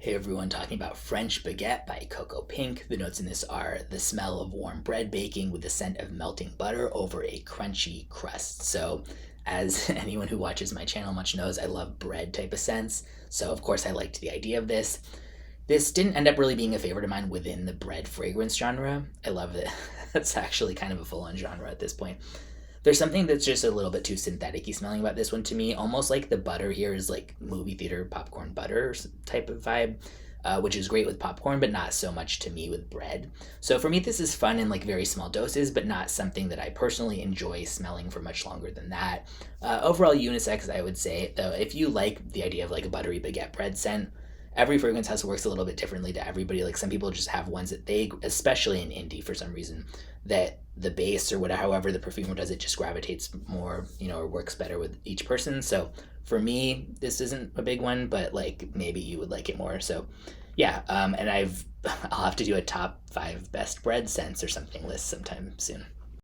Hey everyone, talking about French Baguette by Cocoapink. The notes in this are the smell of warm bread baking with the scent of melting butter over a crunchy crust. So, as anyone who watches my channel much knows, I love bread type of scents. So, of course, I liked the idea of this. This didn't end up really being a favorite of mine within the bread fragrance genre. I love it. That's actually kind of a full on genre at this point. There's something that's just a little bit too synthetic-y smelling about this one to me. Almost like the butter here is like movie theater popcorn butter type of vibe, which is great with popcorn, but not so much to me with bread. So for me, this is fun in like very small doses, but not something that I personally enjoy smelling for much longer than that. Overall, unisex, I would say, though, if you like the idea of like a buttery baguette bread scent, every fragrance house works a little bit differently to everybody. Like some people just have ones that they, especially in indie for some reason, that the base or whatever, however the perfumer does it, just gravitates more, or works better with each person. So for me, this isn't a big one, but like maybe you would like it more. So yeah, and I'll have to do a top 5 best bread scents or something list sometime soon.